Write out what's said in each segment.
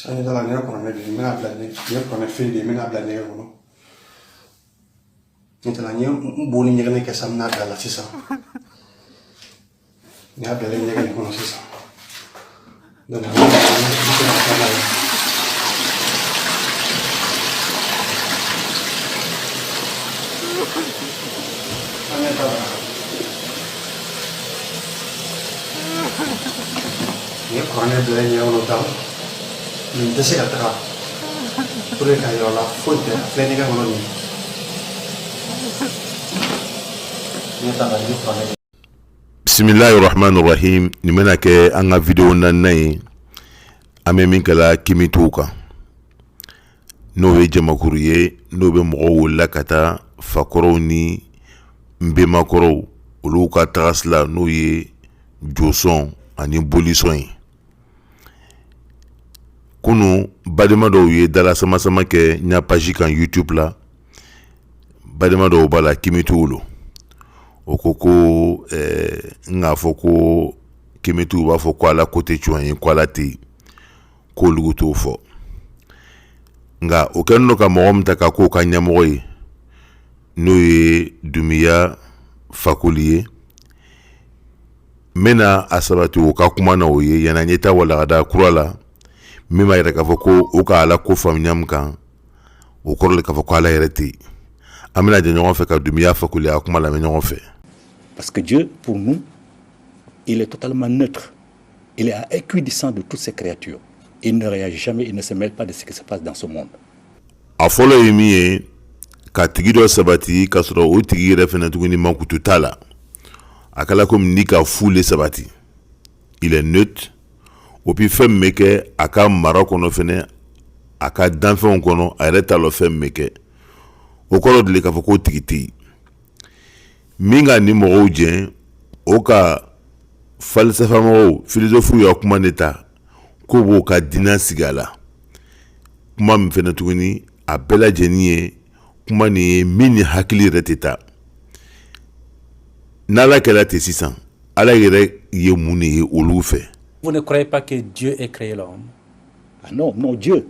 Sani dala ne kɔnɔ de mina bila ne kɔnɔ fe de mina bila ne kɔnɔ nitala nye boni nyɛgɛne kɛ sa mina bila la sisan ne y'a bila nyɛgɛne kɔnɔ sisan donc an ye taara ne kɔrɔne bila ɲɛgɛne ta nin tɛ se ka taga pour que ka yɔrɔ la foyi tɛ filɛ ɲɛgɛn kɔnɔ nin ne taara ne kɔrɔne. Bismillahirrahmanirrahim. Ni mena ke an ka video nan ye an bɛ min kɛla kimituw kan n'o ye jamakuru ye n'o bɛ mɔgɔw wulila ka taa fakɔrɔw ni nbenmakɔrɔw olu ka tagasila n'o ye josɔn ani bolisɔn ye. Kunu badema dɔw ye dala sama sama kɛ n page kan YouTube la badema dɔw b'a la kimituw lo o ko ko n'a fɔ ko kimituw b'a fɔ ko ala ko tɛ cuwan ye ko ala tɛ k'olugu t'o fɔ nka o kɛlen don ka mɔgɔ min ta ka k'o ka ɲɛmɔgɔ ye n'o ye Dumiya Fakoli ye n bɛna a sabati o ka kuma na o ye yanni an ɲɛ taa walagada kura la min b'a yɛrɛ k'a fɔ ko o ka ala ko faamuya min kan o kɔrɔ le k'a fɔ ko ala yɛrɛ tɛ yen an bɛna jɛ ɲɔgɔn fɛ ka Dumiya Fakoli a kuma lamɛn ɲɔgɔn fɛ. Parce que Dieu, pour nous, il est totalement neutre. Il est équidistant de toutes ces créatures. Il ne réagit jamais, il ne se mêle pas de ce qui se passe dans ce monde. A fɔlɔ ye min ye ka tigi dɔ sabati ka sɔrɔ o tigi yɛrɛ fɛnɛ tuguni mankutu t'a la a kɛla komi ni ka fu le sabati. Il est neutre o puis fɛn min bɛ kɛ a ka mara kɔnɔ fɛnɛ a ka danfɛnw kɔnɔ a yɛrɛ t'a lɔ fɛn min bɛ kɛ o kɔrɔ de k'a fɔ k'o tigi tɛ yen min ka ni mɔgɔw jɛn o ka falsafa mɔgɔw philosophe ya kuma ne ta ko b'o ka diinɛ sigi a la kuma min fɛnɛ tuguni a bɛɛ lajɛlen ye kuma nin ye min ni hakili yɛrɛ tɛ taa n'ala kɛra ten sisan ala yɛrɛ ye mun de ye olu fɛ. Vous ne croyez pas que Dieu ait créé l'homme? Ah non, Dieu,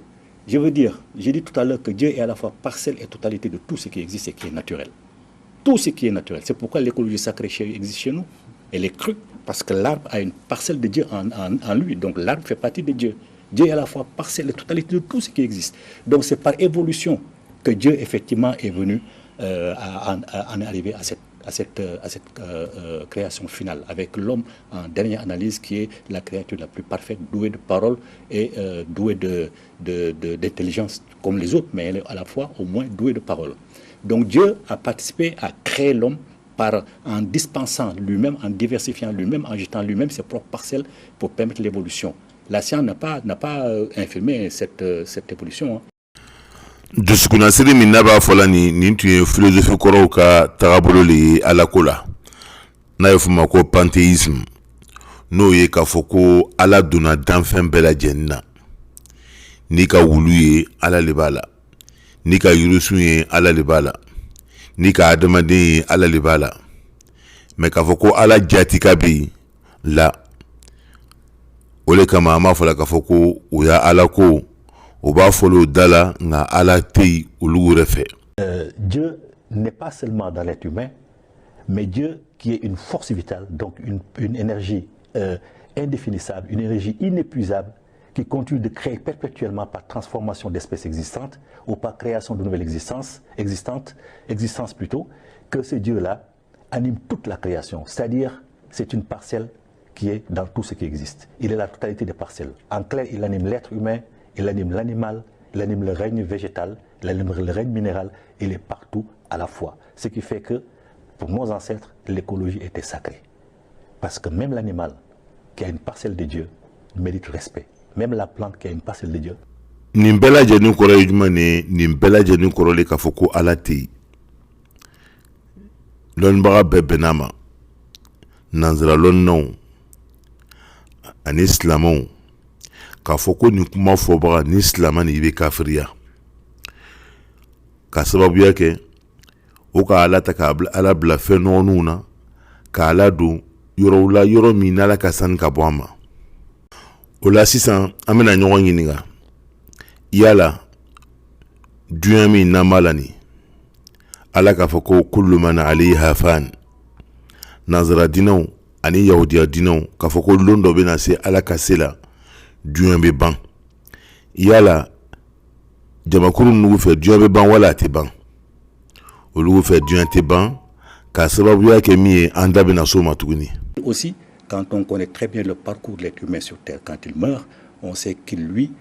je veux dire, j'ai dit tout à l'heure que Dieu est à la fois parcelle et totalité de tout ce qui existe et qui est naturel. Tout ce qui est naturel. C'est pourquoi l'écologie sacrée existe chez nous. Elle est crue parce que l'arbre a une parcelle de Dieu en lui. Donc l'arbre fait partie de Dieu. Dieu est à la fois parcelle et totalité de tout ce qui existe. Donc c'est par évolution que Dieu effectivement est venu en arriver à cette création finale, avec l'homme en dernière analyse qui est la créature la plus parfaite, douée de parole et douée d'intelligence comme les autres, mais elle est à la fois au moins douée de parole. Donc Dieu a participé à créer l'homme en dispensant lui-même, en diversifiant lui-même, en jetant lui-même ses propres parcelles pour permettre l'évolution. La science n'a pas infirmé cette évolution. Dusukuna siri min n'a b'a fɔla nin tun ye philosophie kɔrɔw ka tagabolo le ye alako la n'a ye f'o ma ko panthéisme n'o ye k'a fɔ ko ala donna danfɛn bɛɛ lajɛlen na n'i ka wulu ye ala le b'a la n'i ka yirisun ye ala le b'a la n'i ka adamaden ye ala le b'a la mais k'a fɔ ko ala jatika bɛ yen la o le kama an b'a fɔla k'a fɔ ko o y'a ala ko Dieu n'est pas seulement dans l'être humain, mais Dieu qui est une force vitale, donc une énergie indéfinissable, une énergie inépuisable qui continue de créer perpétuellement par transformation d'espèces existantes ou par création de nouvelles existence plutôt, que ce Dieu-là anime toute la création. C'est-à-dire, c'est une parcelle qui est dans tout ce qui existe. Il est la totalité des parcelles. En clair, il anime l'être humain, il anime l'animal, il anime le règne végétal, il anime le règne minéral, il est partout à la fois. Ce qui fait que, pour nos ancêtres, l'écologie était sacrée. Parce que même l'animal qui a une parcelle de Dieu mérite respect. Même la plante qui a une parcelle de Dieu. Nimbela jenu koro yujmane, nimbela jenu koro le kafoko alati. Lon baga bebenama. Nanzra lon non. An islamon. Kafoko ni kuma fobaga ni islamani ibe kafiriya ka sababu yake o ka ala ta ka ala bila fɛn nɔgɔninw na ka ala don yɔrɔw la yɔrɔ min n'ala ka sani ka bɔ an ma o la sisan an bɛna ɲɔgɔn ɲininka yala duyan min namala ni ala k'a fɔ ko kullu man alayha fan nazara dinaw ani yahudiya dinaw k'a fɔ ko lon dɔ bɛna se ala ka se la duyan bɛ ban yala jamakuru nugu fɛ duyan bɛ ban wala a tɛ ban olugu fɛ duyan tɛ ban k'a sababuya kɛ min ye an da bɛna s'o ma tuguni. Aussi, quand on connaît très bien le parcours de l'être humain sur Terre, quand il meurt, on sait qu'il lui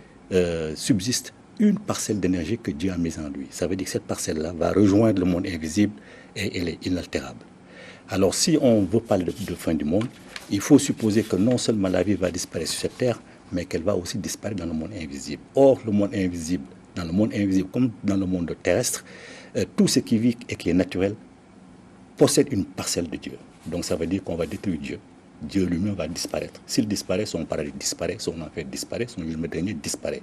subsiste une parcelle d'énergie que Dieu a mise en lui. Ça veut dire que cette parcelle-là va rejoindre le monde invisible et elle est inaltérable. Alors si on veut parler de fin du monde, il faut supposer que non seulement la vie va disparaître sur cette Terre, mais qu'elle va aussi disparaître dans le monde invisible. Or, le monde invisible, dans le monde invisible comme dans le monde terrestre, tout ce qui vit et qui est naturel possède une parcelle de Dieu. Donc ça veut dire qu'on va détruire Dieu. Dieu lui-même va disparaître. S'il disparaît, son paradis disparaît, son enfer disparaît, son jugement dernier disparaît.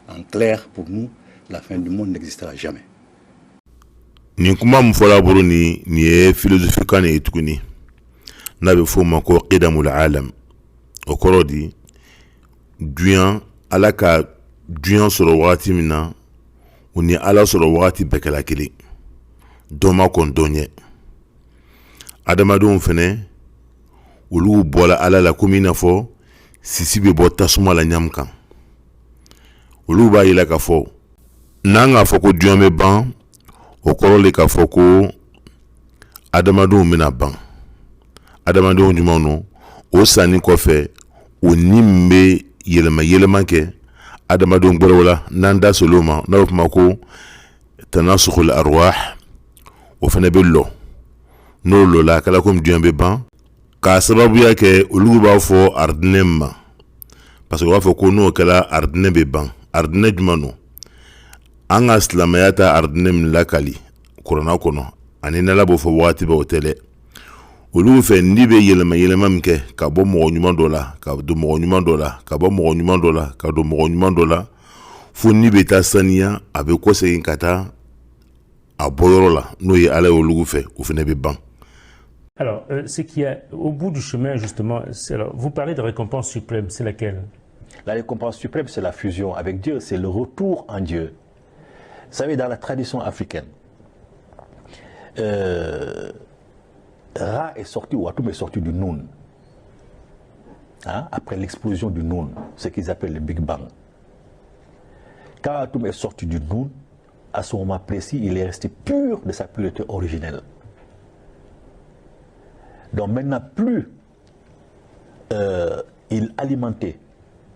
En clair, pour nous, la fin du monde n'existera jamais. Ni kuma mun fɔla bolo ni ye philosophie kan ye tuguni n'a bɛ fɔ o ma ko qidamul alam o kɔrɔ di duyan ala ka duyan sɔrɔ wagati min na o ni ala sɔrɔ wagati bɛɛ kɛla kelen dɔ ma kɔn dɔ ɲɛ adamadenw fɛnɛ olu bɔla ala la komi i n'a fɔ sisi bɛ bɔ tasuma la ɲamu kan olu b'a yira k'a fɔ n'an k'a fɔ ko duyan bɛ ban o kɔrɔ le k'a fɔ ko adamadenw bɛna ban adamadenw jumɛn no o sanni kɔfɛ o ni min bɛ yɛlɛma kɛ adamadenw gbɛrɛw la n'an da sɔrɔ o ma n'a bɛ fɔ o ma ko tanasukul arwah o fana bɛ lɔ n'o lɔla a kɛra komi duyan bɛ ban k'a sababuya kɛ olu b'a fɔ aridinɛ ma parce que u b'a fɔ ko n'o kɛra aridinɛ bɛ ban aridinɛ jumɛn no an ka silamɛya ta aridinɛ min lakali kuranna kɔnɔ ani n'ala b'o fɔ wagati bɛɛ o tɛ dɛ olu fɛ ni bɛ yɛlɛma min kɛ ka bɔ mɔgɔ ɲuman dɔ la ka don mɔgɔ ɲuman dɔ la ka bɔ mɔgɔ ɲuman dɔ la ka don mɔgɔ ɲuman dɔ la fo ni bɛ taa saniya a bɛ kɔsegin ka taa a bɔyɔrɔ la n'o ye ala ye olu fɛ o fana bɛ ban. Alors, ce qui est au bout du chemin, justement, alors, vous parlez de récompense suprême, c'est laquelle? La récompense suprême, c'est la fusion avec Dieu, c'est le retour en Dieu. Vous savez, dans la tradition africaine, Ra est sorti, ou Atum est sorti du Noun. Hein? Après l'explosion du Noun, ce qu'ils appellent le Big Bang. Quand Atum est sorti du Noun, à ce moment précis, il est resté pur de sa pureté originelle. Donc maintenant, plus il alimentait,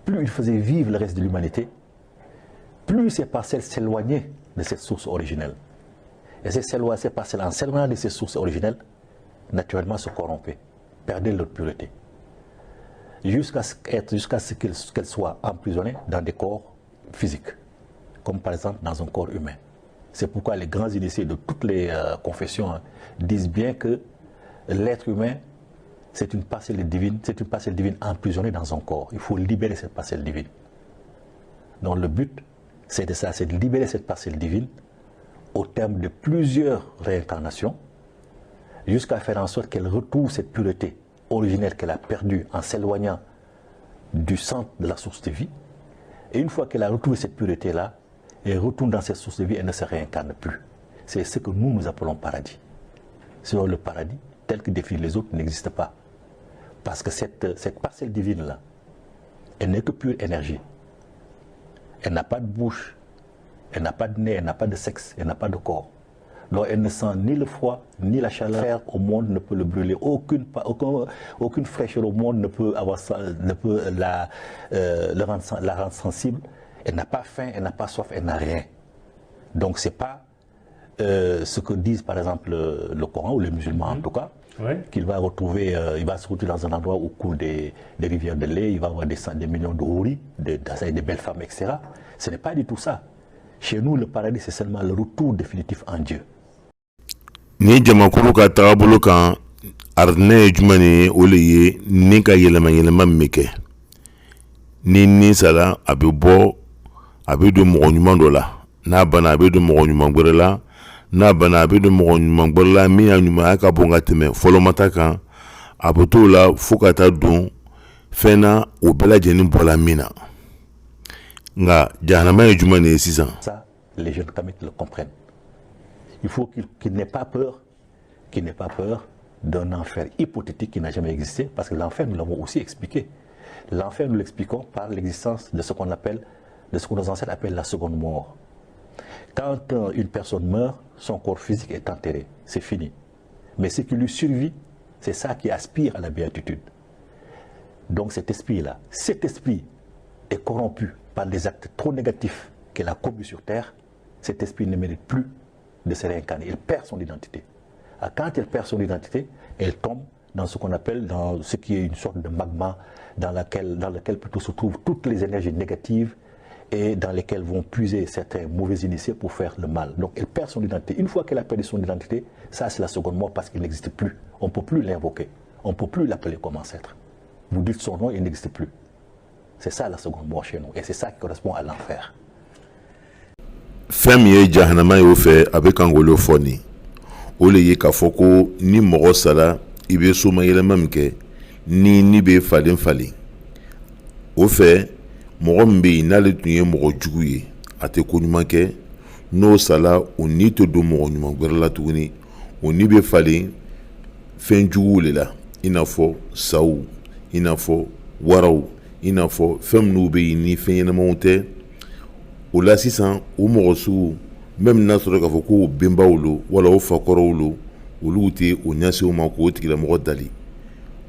plus il faisait vivre le reste de l'humanité, plus ces parcelles s'éloignaient de cette source originelle. Et ces parcelles, en s'éloignant de ces sources originelles, naturellement se corrompaient, perdaient leur pureté. Jusqu'à ce qu'elles soient emprisonnées dans des corps physiques, comme par exemple dans un corps humain. C'est pourquoi les grands initiés de toutes les confessions disent bien que l'être humain, c'est une parcelle divine emprisonnée dans un corps. Il faut libérer cette parcelle divine. Donc le but, c'est de ça, c'est de libérer cette parcelle divine au terme de plusieurs réincarnations, jusqu'à faire en sorte qu'elle retrouve cette pureté originelle qu'elle a perdue en s'éloignant du centre de la source de vie. Et une fois qu'elle a retrouvé cette pureté-là, elle retourne dans cette source de vie et ne se réincarne plus. C'est ce que nous appelons paradis. Sinon le paradis, tel que définit les autres, n'existe pas. Parce que cette parcelle divine-là, elle n'est que pure énergie. Elle n'a pas de bouche, elle n'a pas de nez, elle n'a pas de sexe, elle n'a pas de corps. Donc elle ne sent ni le froid, ni la chaleur au monde ne peut le brûler. Aucune fraîcheur au monde ne peut la rendre sensible. Elle n'a pas faim, elle n'a pas soif, elle n'a rien. Donc c'est pas ce que disent par exemple le Coran ou les musulmans en tout cas, qu'il va retrouver, il va se retrouver dans un endroit où coulent des rivières de lait, il va avoir des millions de houris, des belles femmes, etc. Ce n'est pas du tout ça. Chez nous, le paradis, c'est seulement le retour définitif en Dieu. Ni jamakuru ka tagabolo kan arne jumani ole ni ka yelema meke ni sala abe do mo nyuma do la na bana abe do mo nyuma gbere la na bana abe do mo nyuma gbere la mi anyuma aka bonga teme folo mataka abuto la fukata don fena o bela jeni bola mina nga jahanama ye juma ne sisan. Ça, les jeunes tamit le comprennent. Il faut qu'il n'ait pas peur, d'un enfer hypothétique qui n'a jamais existé, parce que l'enfer, nous l'avons aussi expliqué. L'enfer, nous l'expliquons par l'existence de ce qu'on appelle, de ce que nos ancêtres appellent la seconde mort. Quand une personne meurt, son corps physique est enterré, c'est fini. Mais ce qui lui survit, c'est ça qui aspire à la béatitude. Donc cet esprit-là, cet esprit est corrompu par des actes trop négatifs qu'il a commis sur terre. Cet esprit ne mérite plus de se réincarner, il perd son identité. Quand il perd son identité, elle tombe dans ce qu'on appelle, dans ce qui est une sorte de magma dans lequel plutôt se trouvent toutes les énergies négatives et dans lesquelles vont puiser certains mauvais initiés pour faire le mal. Donc elle perd son identité. Une fois qu'elle a perdu son identité, ça c'est la seconde mort parce qu'il n'existe plus. On ne peut plus l'invoquer, on ne peut plus l'appeler comme ancêtre. Vous dites son nom, il n'existe plus. C'est ça la seconde mort chez nous et c'est ça qui correspond à l'enfer. Femme ye jahanama yo fait avec angolo foni. Ole ye ka foko ni mɔgɔ sala ibe soma yɛlɛma min kɛ ni be falen falen. O fɛ mɔgɔ min bɛ yen n'ale tun ye mɔgɔ jugu ye a tɛ ko ɲuman kɛ n'o sala o ni tɛ don mɔgɔ ɲuman wɛrɛ la tuguni o ni bɛ falen fɛn juguw de la i n'a fɔ saw i n'a fɔ waraw i n'a fɔ fɛn minnu bɛ yen ni fɛn ɲɛnamaw tɛ o la sisan o mɔgɔ sugu même n'a sɔrɔ k'a fɔ ko o benbaw lo wala o fakɔrɔw lo olu tɛ o ɲɛsinw ma k'o tigilamɔgɔ dali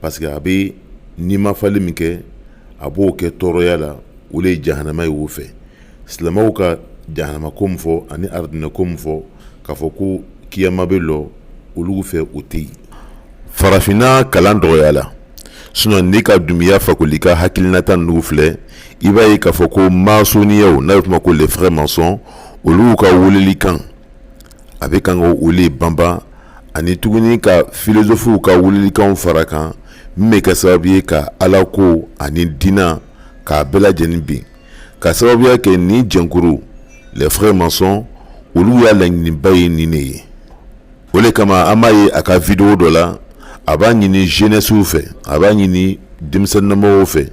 parce que a bɛ n'i ma falen min kɛ a b'o kɛ tɔɔrɔya la o le ye jahanama ye o fɛ silamɛw ka jahanama ko min fɔ ani aridinɛ ko min fɔ k'a fɔ ko kiyama bɛ lɔ olu fɛ o tɛ yen farafinna kalan dɔgɔyala sinon n'i ka dunuya fakoli ka hakilinata ninnu filɛ i b'a ye k'a fɔ ko masoniyaw n'a bɛ f'o ma ko les frères maçons olu ka weleli kan a bɛ kan ka olu banban ani tuguni ka philosophiw ka weleli kanw fara kan min bɛ kɛ sababu ye ka ala ko ani diina k'a bɛɛ lajɛlen bin ka sababuya kɛ ni jɛnkuru les frères maçons olu y'a laɲiniba ye nin de ye o de kama an b'a ye a ka vidéo dɔ la a b'a ɲini jeunesse fɛ a b'a ɲini denmisɛnninmɔgɔw fɛ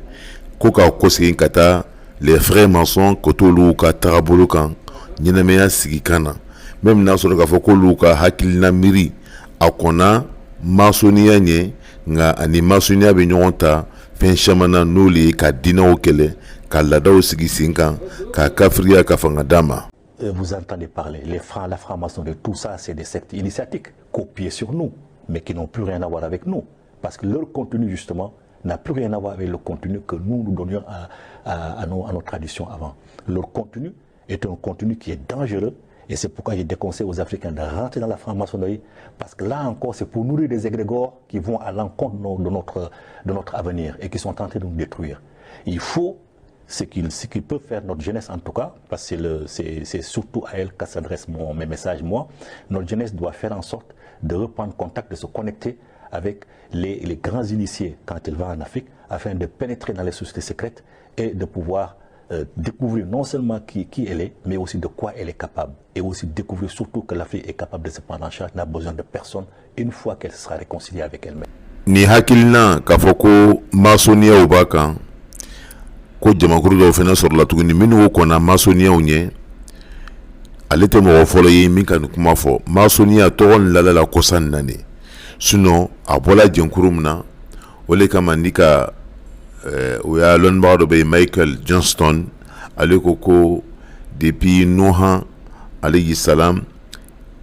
ko ka kɔsegin ka taa les frères maçons ka t'olu ka tagabolo kan ɲɛnamaya sigi kan na même n'a sɔrɔ k'a fɔ k'olu ka hakilina miiri a kɔnna masoniya ɲɛ nka ani masoniya bɛ ɲɔgɔn ta fɛn caman na n'olu ye ka diinaw kɛlɛ ka laadaw sigi sen kan ka kafiriya ka fanga d'a ma. Vous entendez parler, la franc-maçonnerie, tout ça, c'est des sectes initiatiques copiées sur nous, mais qui n'ont plus rien à voir avec nous. Parce que leur contenu, justement, n'a plus rien à voir avec le contenu que nous donnions à nos traditions avant. Leur contenu est un contenu qui est dangereux, et c'est pourquoi je déconseille aux Africains de rentrer dans la franc-maçonnerie, parce que là encore, c'est pour nourrir des égrégores qui vont à l'encontre de notre avenir et qui sont en train de nous détruire. Il faut ce qui peut faire notre jeunesse en tout cas, parce que c'est surtout à elle que s'adressent mes messages, moi. Notre jeunesse doit faire en sorte de reprendre contact, de se connecter avec les grands initiés quand elle va en Afrique, afin de pénétrer dans les sociétés secrètes et de pouvoir découvrir non seulement qui elle est, mais aussi de quoi elle est capable. Et aussi découvrir surtout que l'Afrique est capable de se prendre en charge, n'a besoin de personne une fois qu'elle sera réconciliée avec elle-même. Ni hakilina k'a fɔ ko masoniyaw b'a kan ko jamakuru dɔw fana sɔrɔla tuguni minnu ko kɔnna masoniyaw ɲɛ ale tɛ mɔgɔ fɔlɔ ye min ka nin kuma fɔ masoniya tɔgɔ ni lalala kɔsan na de sinon a bɔla jɛnkuru min na o de kama ni ka o y'a lɔnnibaga dɔ bɛ yen Michael Johnston ale ko depuis Nuhan alayhi salam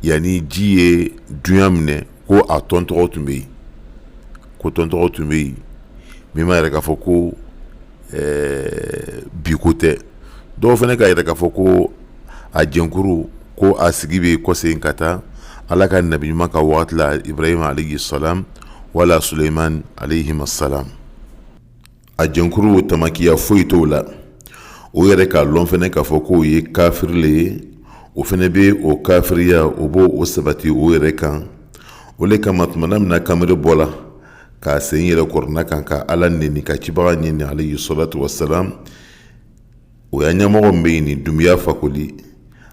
yanni ji ye dunuya minɛ ko a tɔn tɔgɔ tun bɛ yen ko tɔn tɔgɔ tun bɛ yen min ma yɛrɛ k'a fɔ ko bi ko tɛ dɔw fana ka yɛrɛ k'a fɔ ko a jɛnkuru ko a sigi bɛ kɔsegin ka taa ala ka nabi ɲuman ka wagati la Ibrahima alayhi salam wala Suleiman alayhi salam a jɛnkuru tamakiya foyi t'o la o yɛrɛ k'a lɔn fana k'a fɔ k'o ye kafiri le ye o fana bɛ o kafiriya o b'o sabati o yɛrɛ kan o le kama tumana min na kamere bɔla k'a sen yɛrɛ kɔrɔna kan ka ala neni ka cibaga ɲini alayhi salatu wasalam o y'a ɲɛmɔgɔ min bɛ yen nin dunuya fakoli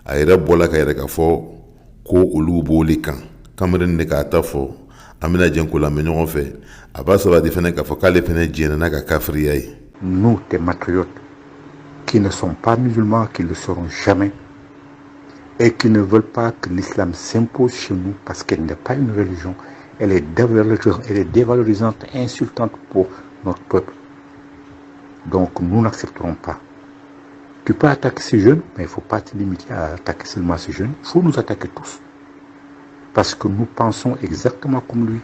a yɛrɛ bɔla ka yɛrɛ k'a fɔ ko olu b'ole kan kamere de k'a ta fɔ an bɛna jɛn ko lamɛn ɲɔgɔn fɛ a b'a sabati fana k'a fɔ k'ale fana jɛnna n'a ka kafiriya ye. Nous, des matriotes, qui ne sont pas musulmans, qui ne le seront jamais, et qui ne veulent pas que l'islam s'impose chez nous parce qu'elle n'est pas une religion, elle est dévalorisante, insultante pour notre peuple. Donc nous n'accepterons pas. Tu peux attaquer ces jeunes, mais il ne faut pas te limiter à attaquer seulement ces jeunes. Il faut nous attaquer tous. Parce que nous pensons exactement comme lui.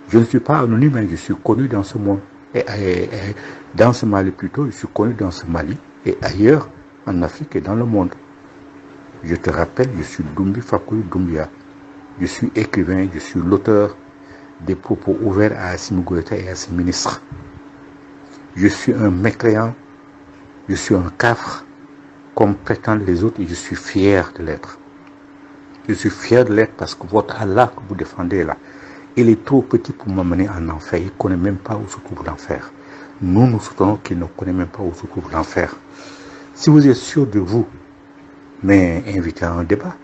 Je ne suis pas anonyme, mais je suis connu dans ce monde. Et dans ce Mali plutôt, je suis connu dans ce Mali et ailleurs, en Afrique et dans le monde. Je te rappelle, je suis Doumbia Fakoly Doumbia. Je suis écrivain, je suis l'auteur des propos ouverts à Assimi Goïta et à ses ministres. Je suis un mécréant, je suis un cafre, comme prétendent les autres, et je suis fier de l'être. Je suis fier de l'être parce que votre Allah que vous défendez là, il est trop petit pour m'amener en enfer. Il ne connaît même pas où se trouve l'enfer. Nous soutenons qu'il ne connaît même pas où se trouve l'enfer. Si vous êtes sûr de vous, mais invitez à un débat.